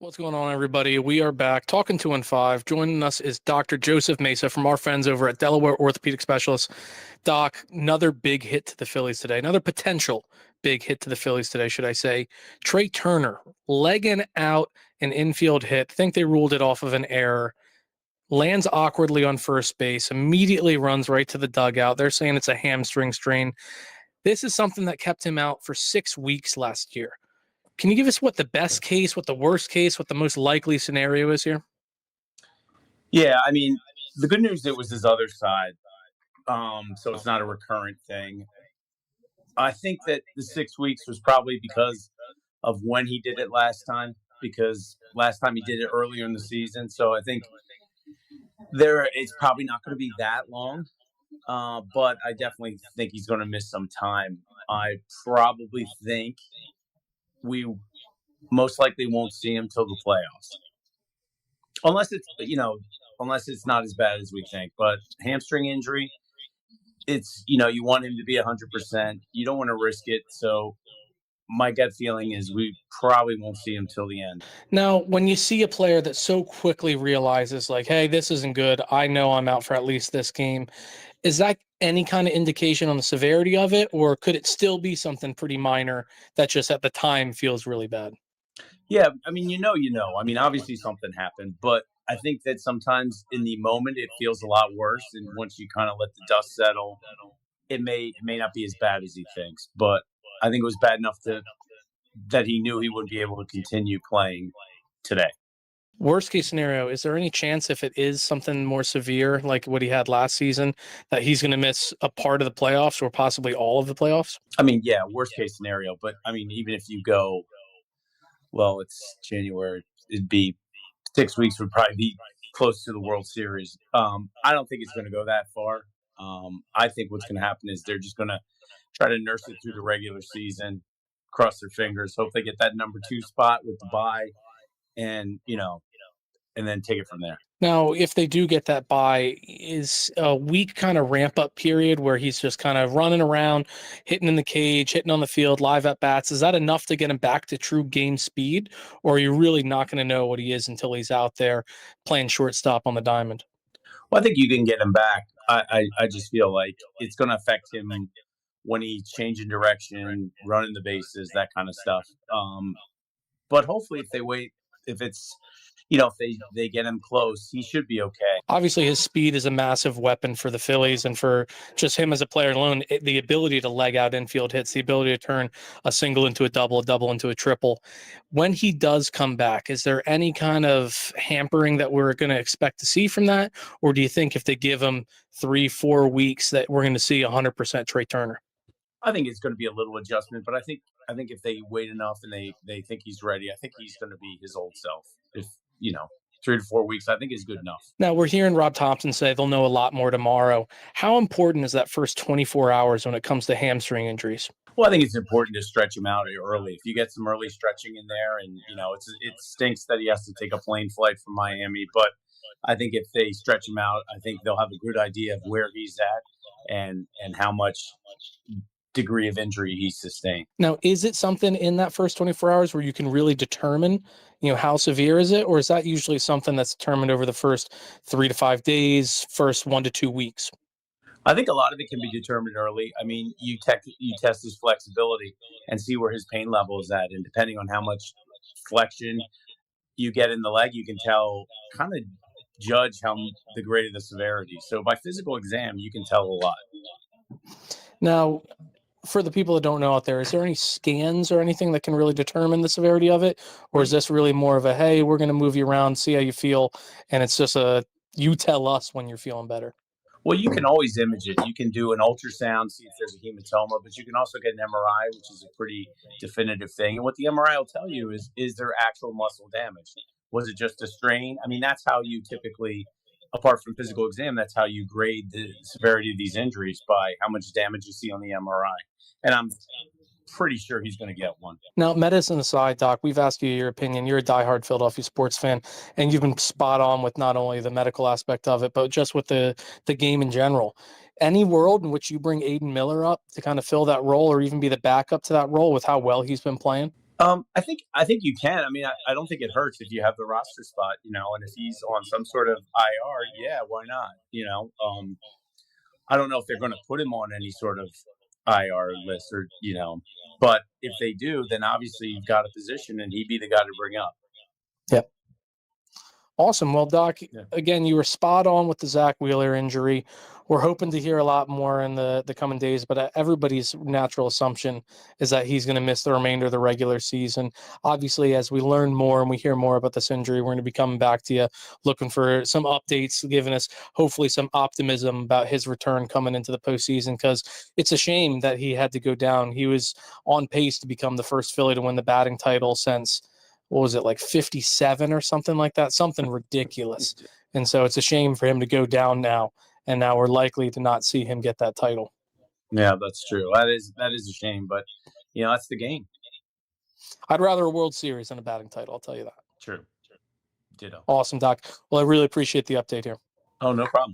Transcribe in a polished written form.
What's going on, everybody? We are back talking 2-5. Joining us is Dr. Joseph Mesa from our friends over at Delaware Orthopedic Specialists. Doc, another big hit to the Phillies today, another potential big hit to the Phillies today, should I say. Trea Turner legging out an infield hit. Think they ruled it off of an error. Lands awkwardly on first base, immediately runs right to the dugout. They're saying it's a hamstring strain. This is something that kept him out for 6 weeks last year. Can you give us what the best case, what the worst case, what the most likely scenario is here? Yeah, I mean, the good news it was his other side, so it's not a recurrent thing. I think that the 6 weeks was probably because of when he did it last time, because last time he did it earlier in the season. So I think it's probably not going to be that long, but I definitely think he's going to miss some time. I probably think we most likely won't see him till the playoffs, unless unless it's not as bad as we think. But hamstring injury, you want him to be 100%. You don't want to risk it. So my gut feeling is we probably won't see him till the end. Now, when you see a player that so quickly realizes, like, hey, this isn't good, I know I'm out for at least this game, is that any kind of indication on the severity of it, or could it still be something pretty minor that just at the time feels really bad? Yeah, I mean, I mean, obviously something happened, but I think that sometimes in the moment it feels a lot worse, and once you kind of let the dust settle, it may not be as bad as he thinks. But I think it was bad enough that he knew he wouldn't be able to continue playing today. Worst case scenario, is there any chance if it is something more severe, like what he had last season, that he's going to miss a part of the playoffs or possibly all of the playoffs? I mean, yeah, worst case scenario, but I mean, even if you go, well, it's January, it'd be 6 weeks would probably be close to the World Series. I don't think it's going to go that far. I think what's going to happen is they're just going to try to nurse it through the regular season, cross their fingers, hope they get that number 2 spot with the bye, and and then take it from there. Now, if they do get that bye, is a week kind of ramp up period where he's just kind of running around, hitting in the cage, hitting on the field, live at bats? Is that enough to get him back to true game speed? Or are you really not going to know what he is until he's out there playing shortstop on the diamond? Well, I think you can get him back. I just feel like it's going to affect him when he's changing direction, running the bases, that kind of stuff. But hopefully, if they wait, if it's if they get him close, he should be okay. Obviously, his speed is a massive weapon for the Phillies and for just him as a player alone. The ability to leg out infield hits, the ability to turn a single into a double into a triple. When he does come back, is there any kind of hampering that we're going to expect to see from that? Or do you think if they give him 3-4 weeks that we're going to see 100% Trea Turner? I think it's going to be a little adjustment, but I think if they wait enough and they think he's ready, I think he's going to be his old self. If 3 to 4 weeks, I think is good enough. Now, we're hearing Rob Thompson say they'll know a lot more tomorrow. How important is that first 24 hours when it comes to hamstring injuries? Well, I think it's important to stretch him out early. If you get some early stretching in there, and it stinks that he has to take a plane flight from Miami, but I think if they stretch him out, I think they'll have a good idea of where he's at and how much degree of injury he sustained. Now, is it something in that first 24 hours where you can really determine, how severe is it? Or is that usually something that's determined over the first 3 to 5 days, first 1 to 2 weeks? I think a lot of it can be determined early. I mean, you test his flexibility and see where his pain level is at, and depending on how much flexion you get in the leg, you can tell, kind of judge the grade of the severity. So by physical exam, you can tell a lot. Now, for the people that don't know out there, is there any scans or anything that can really determine the severity of it? Or is this really more of a, hey, we're going to move you around, see how you feel, and it's just you tell us when you're feeling better? Well, you can always image it. You can do an ultrasound, see if there's a hematoma, but you can also get an MRI, which is a pretty definitive thing. And what the MRI will tell you is there actual muscle damage? Was it just a strain? I mean, that's how you typically, apart from physical exam, that's how you grade the severity of these injuries, by how much damage you see on the MRI. And I'm pretty sure he's going to get one. Now, medicine aside, Doc, we've asked you your opinion. You're a diehard Philadelphia sports fan, and you've been spot on with not only the medical aspect of it, but just with the game in general. Any world in which you bring Aiden Miller up to kind of fill that role or even be the backup to that role with how well he's been playing? I think you can. I mean, I don't think it hurts if you have the roster spot, and if he's on some sort of IR, yeah, why not? I don't know if they're going to put him on any sort of IR list but if they do, then obviously you've got a position, and he'd be the guy to bring up. Yep. Awesome. Well, Doc, Yeah. again, you were spot on with the Zach Wheeler injury. We're hoping to hear a lot more in the coming days, but everybody's natural assumption is that he's going to miss the remainder of the regular season. Obviously, as we learn more and we hear more about this injury, we're going to be coming back to you looking for some updates, giving us hopefully some optimism about his return coming into the postseason, because it's a shame that he had to go down. He was on pace to become the first Philly to win the batting title since, what was it, like 57 or something like that, something ridiculous. And so it's a shame for him to go down now, and now we're likely to not see him get that title. Yeah, that's true. That is a shame, but that's the game. I'd rather a World Series than a batting title, I'll tell you that. True. Ditto. Awesome, Doc. Well, I really appreciate the update here. Oh, no problem.